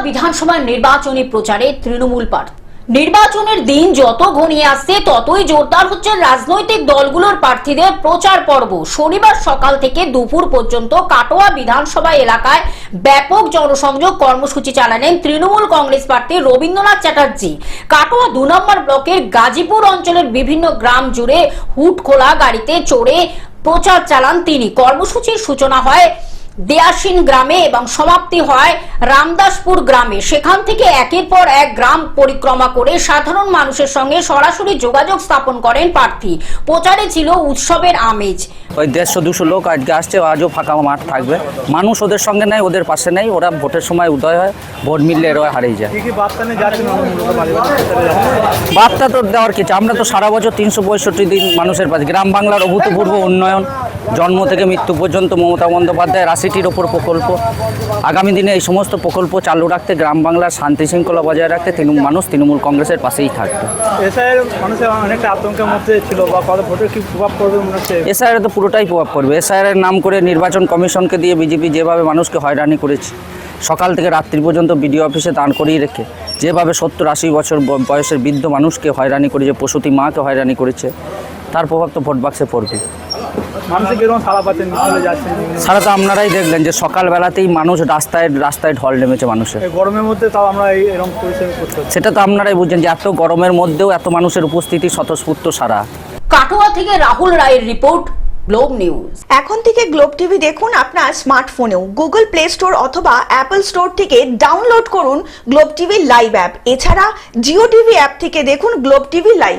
বিধানসভা নির্বাচনী প্রচারে তৃণমূল প্রার্থী। নির্বাচনের দিন যত ঘনিয়ে আসছে ততই জোরদার হচ্ছে রাজনৈতিক দলগুলোর প্রার্থীদের প্রচার পর্ব। শনিবার সকাল থেকে দুপুর পর্যন্ত কাটোয়া বিধানসভা এলাকায় ব্যাপক জনসংযোগ কর্মসূচি চালালেন তৃণমূল কংগ্রেস প্রার্থী রবীন্দ্রনাথ চ্যাটার্জি। কাটোয়া 2 নম্বর ব্লকের গাজীপুর অঞ্চলের বিভিন্ন গ্রাম জুড়ে হুট খোলা গাড়িতে চড়ে প্রচার চালান তিনি। কর্মসূচির সূচনা হয় দেয়াসিন গ্রামে এবং সমাপ্তি হয় রামদাসপুর গ্রামে। সেখান থেকে একের পর এক গ্রাম পরিক্রমা করে সাধারণ মানুষের সঙ্গে সরাসরি যোগাযোগ স্থাপন করেন প্রার্থী। প্রচারে ছিল উৎসবের আমেজ। ওই 150-200 লোক আজকে আসছে, আজও ফাঁকা মাঠ থাকবে। মানুষ ওদের সঙ্গে নেই, ওদের পাশে নেই। ওরা ভোটের সময় উদয় হয়, ভোট মিললে এরা হারিয়ে যায়। বার্তা তো দেওয়ার কিছু, আমরা তো সারা বছর 365 দিন মানুষের পাশে। গ্রাম বাংলার অভূতপূর্ব উন্নয়ন, জন্ম থেকে মৃত্যু পর্যন্ত মমতা বন্দ্যোপাধ্যায়ের 80টির ওপর প্রকল্প। আগামী দিনে এই সমস্ত প্রকল্প চালু রাখতে, গ্রাম বাংলার শান্তি শৃঙ্খলা বজায় রাখতে তৃণমূল কংগ্রেসের পাশেই থাকবে। এসআইআর তো পুরোটাই প্রভাব পড়বে। এসআইআর নাম করে নির্বাচন কমিশনকে দিয়ে বিজেপি যেভাবে মানুষকে হয়রানি করেছে, সকাল থেকে রাত্রি পর্যন্ত বিডিও অফিসে দাঁড় করিয়ে রেখে যেভাবে 70-80 বছর বয়সের বৃদ্ধ মানুষকে হয়রানি করেছে, প্রসূতি মাকে হয়রানি করেছে, তার প্রভাব তো ভোট বাক্সে পড়বে। সারা তো আপনারাই দেখলেন যে সকালবেলাতেই মানুষ রাস্তায় ঢল নেমেছে মানুষের। গরমের মধ্যে তাও আমরা এরকম পরিস্থিতি করতে, সেটা তো আপনারাই বুঝছেন যে এত গরমের মধ্যেও এত মানুষের উপস্থিতি স্বতঃস্ফূর্ত সারা। কাটোয়া থেকে রাহুল রায়ের রিপোর্ট, গ্লোব নিউজ। এখন থেকে গ্লোব টিভি দেখুন আপনার স্মার্টফোনেও। গুগল প্লে স্টোর অথবা অ্যাপল স্টোর থেকে ডাউনলোড করুন গ্লোব টিভি লাইভ অ্যাপ। এছাড়া জিও টিভি অ্যাপ থেকে দেখুন গ্লোব টিভি লাইভ।